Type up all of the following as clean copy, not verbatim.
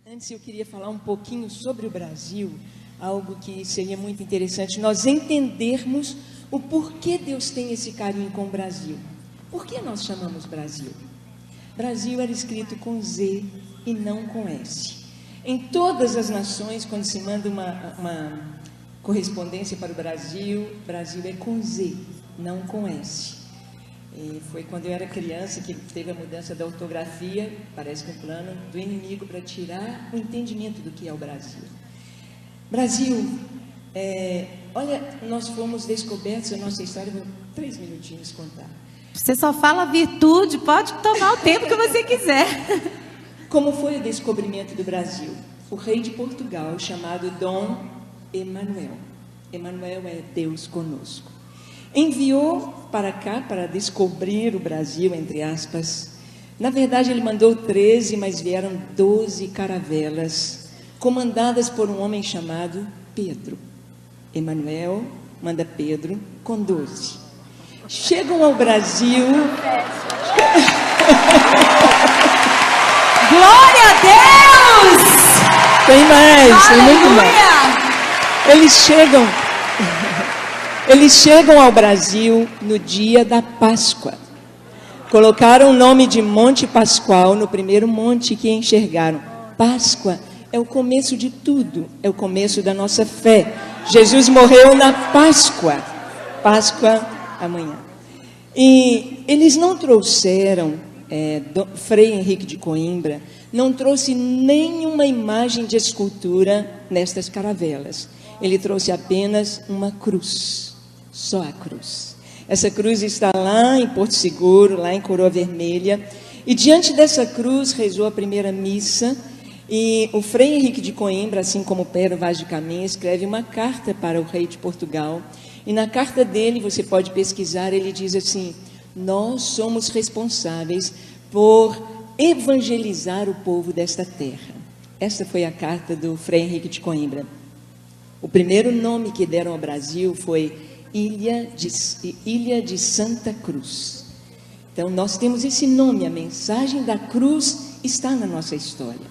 Antes eu queria falar um pouquinho sobre o Brasil, algo que seria muito interessante nós entendermos o porquê Deus tem esse carinho com o Brasil. Por que nós chamamos Brasil? Brasil era escrito com Z e não com S. Em todas as nações, quando se manda uma correspondência para o Brasil, Brasil é com Z, não com S. E foi quando eu era criança que teve a mudança da ortografia, parece que um plano do inimigo para tirar o entendimento do que é o Brasil. Brasil, olha, nós fomos descobertos, a nossa história, vou 3 minutinhos contar. Você só fala virtude, pode tomar o tempo que você quiser. Como foi o descobrimento do Brasil? O rei de Portugal, chamado Dom Emanuel. Emanuel é Deus conosco. Enviou para cá para descobrir o Brasil, entre aspas. Na verdade, ele mandou 13, mas vieram 12 caravelas, comandadas por um homem chamado Pedro. Emanuel manda Pedro com 12. Chegam ao Brasil. Glória a Deus! Tem mais, tem muito mais. Eles chegam ao Brasil no dia da Páscoa. Colocaram o nome de Monte Pascoal no primeiro monte que enxergaram. Páscoa é o começo de tudo, é o começo da nossa fé. Jesus morreu na Páscoa. Páscoa amanhã. E eles não trouxeram, Frei Henrique de Coimbra não trouxe nenhuma imagem de escultura nestas caravelas. Ele trouxe apenas uma cruz, só a cruz. Essa cruz está lá em Porto Seguro, lá em Coroa Vermelha. E diante dessa cruz rezou a primeira missa. E o Frei Henrique de Coimbra, assim como Pero Vaz de Caminha, escreve uma carta para o rei de Portugal. E na carta dele, você pode pesquisar, ele diz assim: nós somos responsáveis por evangelizar o povo desta terra. Essa foi a carta do Frei Henrique de Coimbra. O primeiro nome que deram ao Brasil foi Ilha de Santa Cruz. Então, nós temos esse nome, a mensagem da cruz está na nossa história.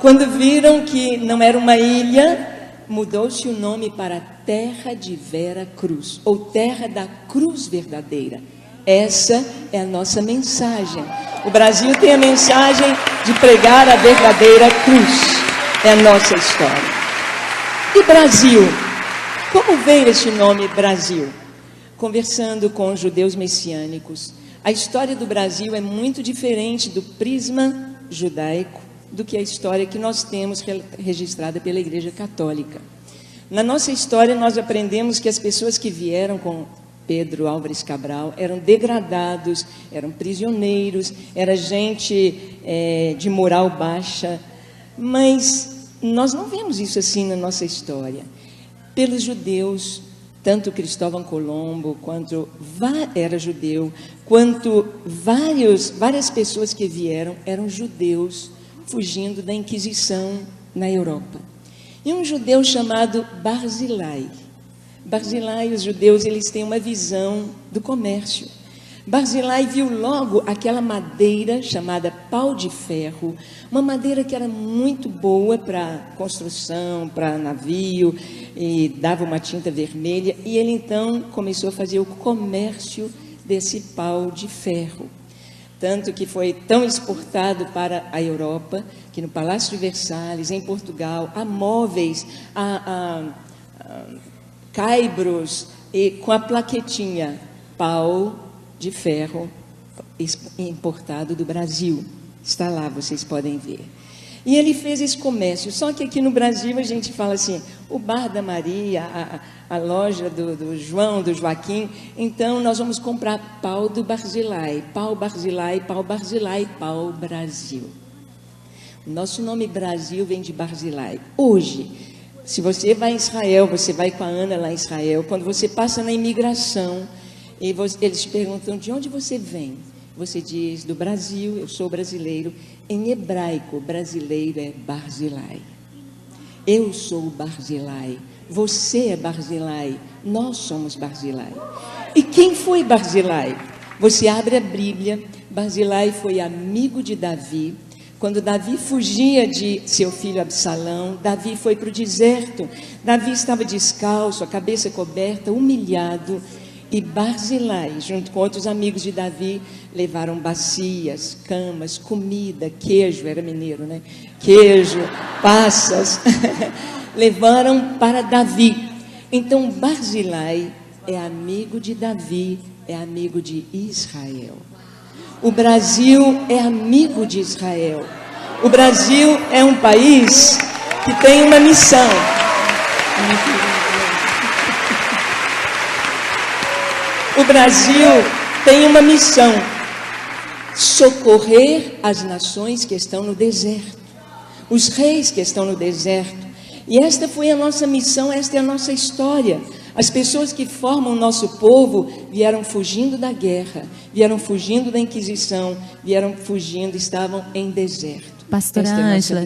Quando viram que não era uma ilha, mudou-se o nome para Terra de Vera Cruz, ou Terra da Cruz Verdadeira. Essa é a nossa mensagem. O Brasil tem a mensagem de pregar a verdadeira cruz. É a nossa história. E Brasil? Como veio esse nome Brasil? Conversando com judeus messiânicos, a história do Brasil é muito diferente do prisma judaico do que a história que nós temos registrada pela Igreja Católica. Na nossa história, nós aprendemos que as pessoas que vieram com Pedro Álvares Cabral eram degradados, eram prisioneiros, era gente de moral baixa, mas nós não vemos isso assim na nossa história. Pelos judeus, tanto Cristóvão Colombo, quanto era judeu, quanto várias pessoas que vieram eram judeus fugindo da Inquisição na Europa. E um judeu chamado Barzilai. Barzilai, os judeus, eles têm uma visão do comércio. Barzilai viu logo aquela madeira chamada pau de ferro, uma madeira que era muito boa para construção, para navio, e dava uma tinta vermelha, e ele então começou a fazer o comércio desse pau de ferro. Tanto que foi tão exportado para a Europa, que no Palácio de Versalhes, em Portugal, há móveis, há caibros, e com a plaquetinha, pau de ferro importado do Brasil. Está lá, vocês podem ver. E ele fez esse comércio, só que aqui no Brasil a gente fala assim, o bar da Maria, a loja do João, do Joaquim, então nós vamos comprar pau do Barzilai, pau Barzilai, pau Barzilai, pau Brasil. O nosso nome Brasil vem de Barzilai. Hoje, se você vai em Israel, você vai com a Ana lá em Israel, quando você passa na imigração, e eles te perguntam de onde você vem. Você diz do Brasil, eu sou brasileiro. Em hebraico, brasileiro é Barzilai. Eu sou Barzilai. Você é Barzilai. Nós somos Barzilai. E quem foi Barzilai? Você abre a Bíblia. Barzilai foi amigo de Davi. Quando Davi fugia de seu filho Absalão, Davi foi para o deserto. Davi estava descalço, a cabeça coberta, humilhado. E Barzilai, junto com outros amigos de Davi, levaram bacias, camas, comida, queijo, era mineiro, né? Queijo, passas, levaram para Davi. Então Barzilai é amigo de Davi, é amigo de Israel. O Brasil é amigo de Israel. O Brasil é um país que tem uma missão. O Brasil tem uma missão: socorrer as nações que estão no deserto, os reis que estão no deserto. E esta foi a nossa missão, esta é a nossa história. As pessoas que formam o nosso povo vieram fugindo da guerra, vieram fugindo da Inquisição, vieram fugindo, estavam em deserto. Pastora Ângela,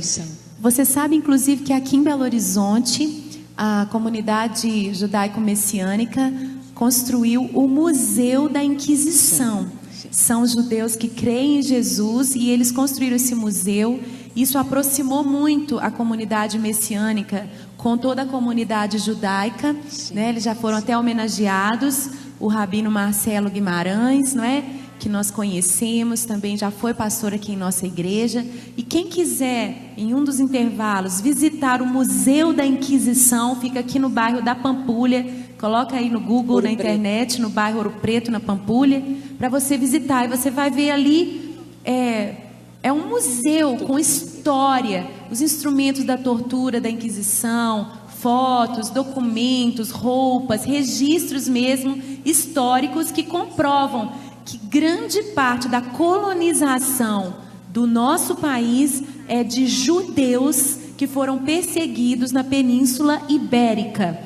você sabe inclusive que aqui em Belo Horizonte, a comunidade judaico-messiânica construiu o Museu da Inquisição. Sim. São judeus que creem em Jesus e eles construíram esse museu. Isso aproximou muito a comunidade messiânica com toda a comunidade judaica, né? Eles já foram até homenageados, o rabino Marcelo Guimarães, não é? Que nós conhecemos, também já foi pastor aqui em nossa igreja. E quem quiser, em um dos intervalos, visitar o Museu da Inquisição, fica aqui no bairro da Pampulha, coloca aí no Google, na internet, no bairro Ouro Preto, na Pampulha, para você visitar. E você vai ver ali, é um museu com história, os instrumentos da tortura, da Inquisição, fotos, documentos, roupas, registros mesmo históricos que comprovam que grande parte da colonização do nosso país é de judeus que foram perseguidos na Península Ibérica.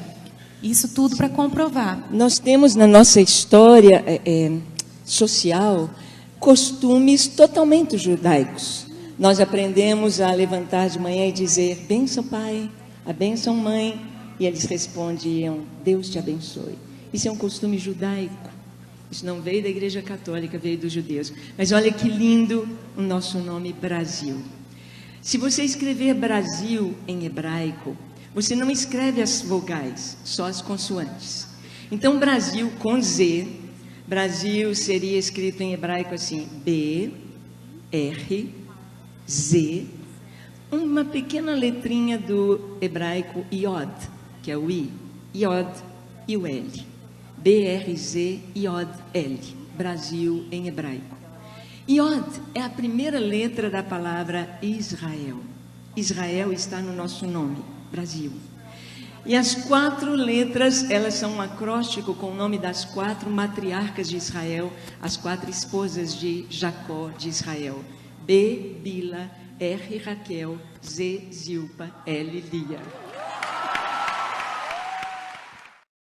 Isso tudo para comprovar. Nós temos na nossa história social costumes totalmente judaicos. Nós aprendemos a levantar de manhã e dizer: bênção pai, a bênção mãe, e eles respondiam: Deus te abençoe. Isso é um costume judaico. Isso não veio da Igreja Católica, veio dos judeus. Mas olha que lindo o nosso nome, Brasil. Se você escrever Brasil em hebraico, você não escreve as vogais, só as consoantes. Então, Brasil com Z, Brasil seria escrito em hebraico assim: B, R, Z, uma pequena letrinha do hebraico Iod, que é o I, Iod e o L. B-R-Z, Iod, L, Brasil em hebraico. Iod é a primeira letra da palavra Israel. Israel está no nosso nome, Brasil. E as 4 letras, elas são um acróstico com o nome das 4 matriarcas de Israel, as 4 esposas de Jacó de Israel. B, Bila, R, Raquel, Z, Zilpa, L, Lia.